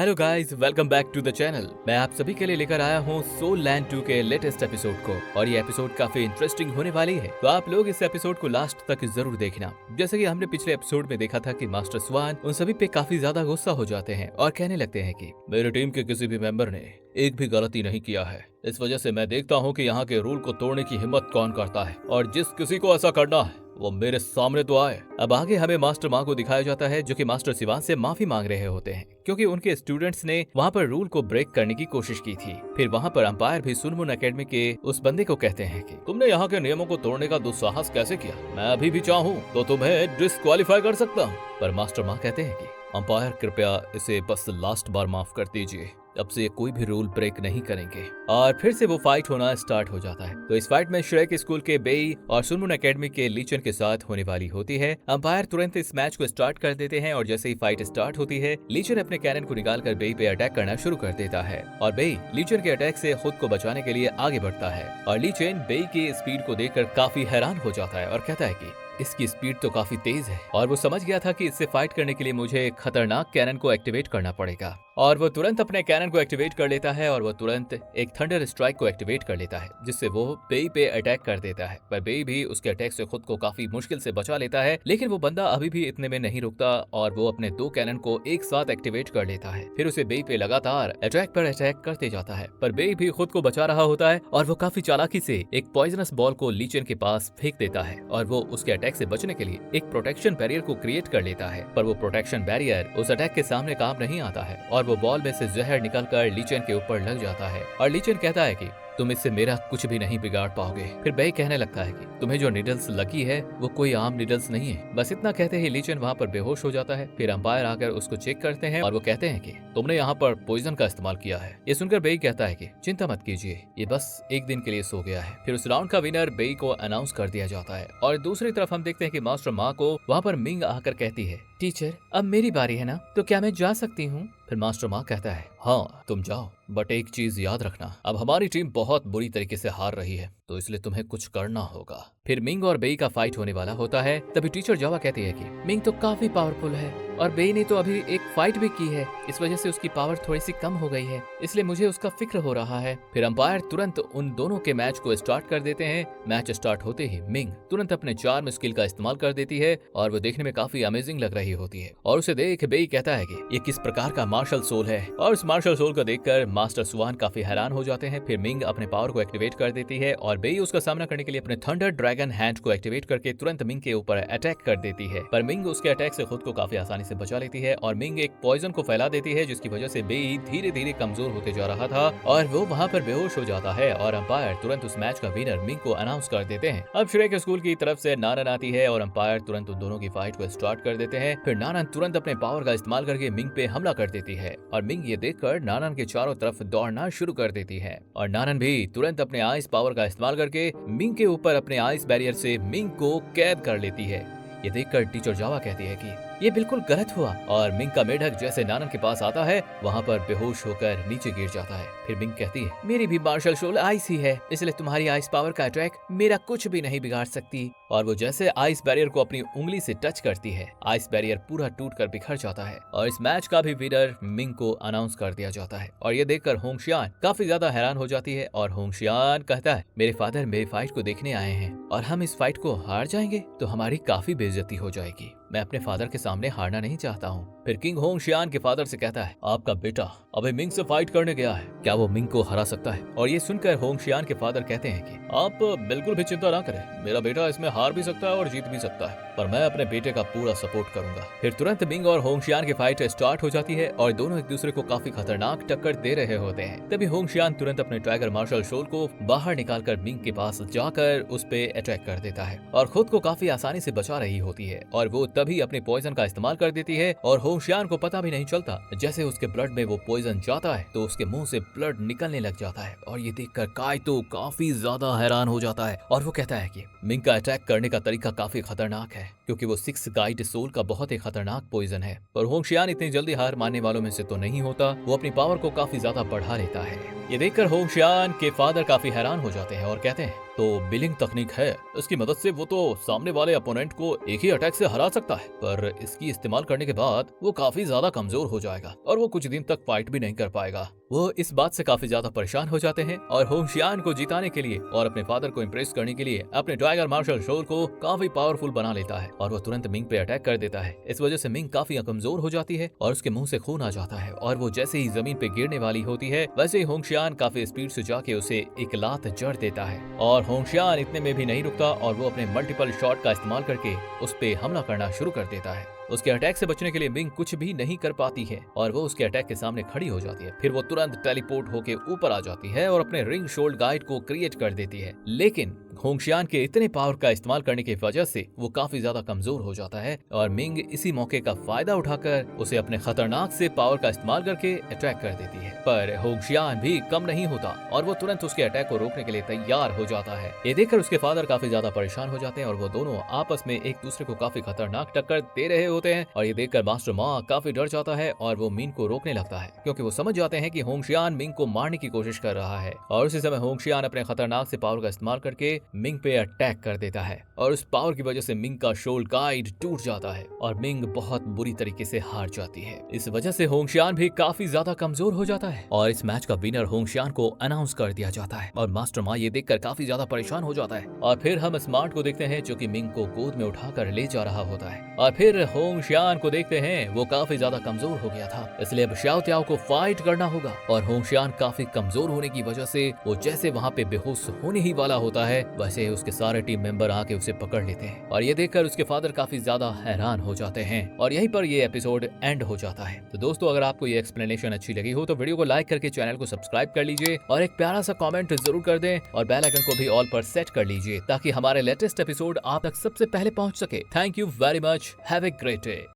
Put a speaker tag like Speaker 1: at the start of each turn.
Speaker 1: Hello guys, welcome back to the channel. मैं आप सभी के लिए लेकर आया हूँ सोल लैंड 2 के लेटेस्ट एपिसोड को और ये एपिसोड काफी इंटरेस्टिंग होने वाली है, तो आप लोग इस एपिसोड को लास्ट तक जरूर देखना। जैसे कि हमने पिछले एपिसोड में देखा था कि मास्टर स्वान उन सभी पे काफी ज्यादा गुस्सा हो जाते हैं और कहने लगते हैं कि मेरी टीम के किसी भी मेंबर ने एक भी गलती नहीं किया है। इस वजह से मैं देखता हूँ कि यहाँ के रूल को तोड़ने की हिम्मत कौन करता है और जिस किसी को ऐसा करना है वो मेरे सामने तो आए। अब आगे हमें मास्टर माँ को दिखाया जाता है जो कि मास्टर सिवान से माफी मांग रहे होते हैं क्योंकि उनके स्टूडेंट्स ने वहाँ पर रूल को ब्रेक करने की कोशिश की थी। फिर वहाँ पर अंपायर भी सुनमुन एकेडमी के उस बंदे को कहते हैं कि तुमने यहाँ के नियमों को तोड़ने का दुस्साहस कैसे किया? मैं अभी भी चाहूँ तो तुम्हें डिस्क्वालीफाई कर सकता हूँ। पर मास्टर माँ कहते हैं कि अंपायर कृपया इसे बस लास्ट बार माफ कर दीजिए, अब से कोई भी रूल ब्रेक नहीं करेंगे। और फिर से वो फाइट होना स्टार्ट हो जाता है। तो इस फाइट में श्रेक स्कूल के बेई और सुनमुन एकेडमी के लीचन के साथ होने वाली होती है। अंपायर तुरंत इस मैच को स्टार्ट कर देते हैं और जैसे ही फाइट स्टार्ट होती है लीचन अपने कैनन को निकालकर बेई पे अटैक करना शुरू कर देता है और बेई लीचन के अटैक से खुद को बचाने के लिए आगे बढ़ता है और लीचन बेई की स्पीड को देखकर काफी हैरान हो जाता है और कहता है कि इसकी स्पीड तो काफी तेज है और वो समझ गया था कि इससे फाइट करने के लिए मुझे खतरनाक कैनन को एक्टिवेट करना पड़ेगा। और वो तुरंत अपने कैनन को एक्टिवेट कर लेता है और वो तुरंत एक थंडर स्ट्राइक को एक्टिवेट कर लेता है जिससे वो बेई पे अटैक कर देता है। पर बेई भी उसके अटैक से खुद को काफी मुश्किल से बचा लेता है, लेकिन वो बंदा अभी भी इतने में नहीं रुकता और वो अपने दो कैनन को एक साथ एक्टिवेट कर लेता है। फिर उसे बेई पे लगातार अटैक पर अटैक करते जाता है, पर बेई भी खुद को बचा रहा होता है और वो काफी चालाकी से एक पॉइजनस बॉल को लीचन के पास फेंक देता है और वो उसके अटैक से बचने के लिए एक प्रोटेक्शन बैरियर को क्रिएट कर लेता है। पर वो प्रोटेक्शन बैरियर उस अटैक के सामने काम नहीं आता है और वो बॉल में से जहर निकलकर लीचन के ऊपर लग जाता है और लीचन कहता है कि तुम इससे मेरा कुछ भी नहीं बिगाड़ पाओगे। फिर बेई कहने लगता है कि तुम्हें जो नीडल्स लगी है वो कोई आम नीडल्स नहीं है। बस इतना कहते ही लीचन वहाँ पर बेहोश हो जाता है। फिर अंपायर आकर उसको चेक करते हैं और वो कहते हैं कि तुमने यहाँ पर पॉइजन का इस्तेमाल किया है। ये सुनकर बेई कहता है कि चिंता मत कीजिए, ये बस एक दिन के लिए सो गया है। फिर उस राउंड का विनर बेई को अनाउंस कर दिया जाता है और दूसरी तरफ हम देखते हैं कि मास्टर माँ को वहाँ पर मिंग आकर कहती है, टीचर अब मेरी बारी है ना, तो क्या मैं जा सकती हूँ? फिर मास्टर माँ कहता है, हाँ तुम जाओ, बट एक चीज याद रखना, अब हमारी टीम बहुत बुरी तरीके से हार रही है तो इसलिए तुम्हें कुछ करना होगा। फिर मिंग और बेई का फाइट होने वाला होता है। तभी टीचर जावा कहती है कि मिंग तो काफी पावरफुल है और बेई ने तो अभी एक फाइट भी की है, इस वजह से उसकी पावर थोड़ी सी कम हो गई है, इसलिए मुझे उसका फिक्र हो रहा है। फिर अंपायर तुरंत उन दोनों के मैच को स्टार्ट कर देते हैं। मैच स्टार्ट होते ही मिंग तुरंत अपने चार्म स्किल का इस्तेमाल कर देती है और वो देखने में काफी अमेजिंग लग रही होती है और उसे देख बेई कहता है कि ये किस प्रकार का मार्शल सोल है और इस मार्शल सोल को देखकर मास्टर स्वान काफी हैरान हो जाते हैं। फिर मिंग अपने पावर को एक्टिवेट कर देती है और बेई उसका सामना करने के लिए अपने थंडर ड्रैगन हैंड को एक्टिवेट करके तुरंत मिंग के ऊपर अटैक कर देती है। पर मिंग उसके अटैक से खुद को काफी आसानी से बचा लेती है और मिंग एक पॉइजन को फैला देती है जिसकी वजह से बेई धीरे धीरे कमजोर होते जा रहा था और वो वहाँ पर बेहोश हो जाता है और अंपायर तुरंत उस मैच का विनर मिंग को अनाउंस कर देते हैं। अब श्रेक स्कूल की तरफ से नानन आती है और अंपायर तुरंत उन दोनों की फाइट को स्टार्ट कर देते हैं। फिर नानन तुरंत अपने पावर का इस्तेमाल करके मिंग पे हमला कर देती है और मिंग ये देखकर नानन के चारों तरफ दौड़ना शुरू कर देती है और नानन भी तुरंत अपने आइस पावर का इस्तेमाल करके मिंग के ऊपर अपने आइस बैरियर से मिंग को कैद कर लेती है। ये देखकर टीचर जावा कहती है कि ये बिल्कुल गलत हुआ और मिंग का मेढक जैसे नानन के पास आता है वहाँ पर बेहोश होकर नीचे गिर जाता है। फिर मिंग कहती है, मेरी भी मार्शल सोल आइस ही है, इसलिए तुम्हारी आइस पावर का अटैक मेरा कुछ भी नहीं बिगाड़ सकती। और वो जैसे आइस बैरियर को अपनी उंगली से टच करती है, आइस बैरियर पूरा टूट कर बिखर जाता है और इस मैच का भी विनर मिंग को अनाउंस कर दिया जाता है। और ये देखकर होंगशियान काफी ज्यादा हैरान हो जाती है और होंगशियान कहता है, मेरे फादर मेरी फाइट को देखने आए हैं और हम इस फाइट को हार जाएंगे तो हमारी काफी बेइज्जती हो जाएगी, मैं अपने फादर के सामने हारना नहीं चाहता हूँ। फिर किंग होंगशियान के फादर से कहता है, आपका बेटा अभी मिंग से फाइट करने गया है, क्या वो मिंग को हरा सकता है? और ये सुनकर होंगशियान के फादर कहते हैं कि आप बिल्कुल भी चिंता ना करें, मेरा बेटा इसमें हार भी सकता है और जीत भी सकता है, पर मैं अपने बेटे का पूरा सपोर्ट करूंगा। फिर तुरंत मिंग और होंगशियान की फाइट स्टार्ट हो जाती है और दोनों एक दूसरे को काफी खतरनाक टक्कर दे रहे होते हैं। तभी होंगशियान तुरंत अपने टाइगर मार्शल सोल को बाहर निकालकर मिंग के पास जाकर उस पे अटैक कर देता है और खुद को काफी आसानी से बचा रही होती है और वो तभी अपने पॉइजन का इस्तेमाल कर देती है और होंगशियान को पता भी नहीं चलता, जैसे उसके ब्लड में वो पॉइजन जाता है तो उसके मुंह से ब्लड निकलने लग जाता है और ये देखकर काइतो काफी ज्यादा हैरान हो जाता है और वो कहता है कि मिंग का अटैक करने का तरीका काफी खतरनाक है क्योंकि वो 6 गाइड सोल का बहुत ही खतरनाक पॉइजन है। पर होंगशियान इतनी जल्दी हार मानने वालों में से तो नहीं होता, वो अपनी पावर को काफी ज्यादा बढ़ा लेता है। ये देखकर होंगशियान के फादर काफी हैरान हो जाते हैं और कहते हैं, तो बिलिंग तकनीक है, इसकी मदद से वो तो सामने वाले अपोनेंट को एक ही अटैक से हरा सकता है, पर इसकी इस्तेमाल करने के बाद वो काफी ज्यादा कमजोर हो जाएगा और वो कुछ दिन तक फाइट भी नहीं कर पाएगा। वो इस बात से काफी ज्यादा परेशान हो जाते हैं और होशियान को जिताने के लिए और अपने फादर को इम्प्रेस करने के लिए अपने टाइगर मार्शल शोर को काफी पावरफुल बना लेता है और वो तुरंत मिंग पे अटैक कर देता है। इस वजह से मिंग काफी कमजोर हो जाती है और उसके मुंह से खून आ जाता है और वो जैसे ही जमीन पे गिरने वाली होती है वैसे ही होशियान काफी स्पीड से जाके उसे एक लात जड़ देता है और होशियान इतने में भी नहीं रुकता और वो अपने मल्टीपल शॉट का इस्तेमाल करके उस पे हमला करना शुरू कर देता है। उसके अटैक से बचने के लिए मिंग कुछ भी नहीं कर पाती है और वो उसके अटैक के सामने खड़ी हो जाती है। फिर वो तुरंत टेलीपोर्ट होके ऊपर आ जाती है और अपने रिंग शोल्ड गाइड को क्रिएट कर देती है, लेकिन होशियान के इतने पावर का इस्तेमाल करने की वजह से वो काफी ज्यादा कमजोर हो जाता है और मिंग इसी मौके का फायदा उठाकर उसे अपने खतरनाक से पावर का इस्तेमाल करके अटैक कर देती है। पर होशियान भी कम नहीं होता और वो तुरंत उसके अटैक को रोकने के लिए तैयार हो जाता है। ये देखकर उसके फादर काफी ज्यादा परेशान हो जाते हैं और वो दोनों आपस में एक दूसरे को काफी खतरनाक टक्कर दे रहे होते हैं और ये देखकर मास्टर माँ काफी डर जाता है और वो मिंग को रोकने लगता है क्योंकि वो समझ जाते हैं कि होशियान मिंग को मारने की कोशिश कर रहा है। और उसी समय होशियान अपने खतरनाक से पावर का इस्तेमाल करके मिंग पे अटैक कर देता है और उस पावर की वजह से मिंग का शोल्ड गाइड टूट जाता है और मिंग बहुत बुरी तरीके से हार जाती है। इस वजह से होशियान भी काफी ज्यादा कमजोर हो जाता है और इस मैच का विनर होशियान को अनाउंस कर दिया जाता है और मास्टर माँ ये देखकर काफी ज्यादा परेशान हो जाता है। और फिर हम स्मार्ट को देखते हैं जो कि मिंग को गोद में उठाकर ले जा रहा होता है और फिर होशियान को देखते हैं वो काफी ज्यादा कमजोर हो गया था, इसलिए अब शाओ त्याओ को फाइट करना होगा और होशियान काफी कमजोर होने की वजह से वो जैसे वहाँ पे बेहोश होने ही वाला होता है वैसे उसके सारे टीम मेंबर आके उसे पकड़ लेते हैं और ये देखकर उसके फादर काफी ज्यादा हैरान हो जाते हैं और यहीं पर ये एपिसोड एंड हो जाता है। तो दोस्तों अगर आपको ये एक्सप्लेनेशन अच्छी लगी हो तो वीडियो को लाइक करके चैनल को सब्सक्राइब कर लीजिए और एक प्यारा सा कमेंट जरूर कर दें और बेल आइकन को भी ऑल पर सेट कर लीजिए ताकि हमारे लेटेस्ट एपिसोड आप तक सबसे पहले पहुंच सके। Thank you very much, have a great day.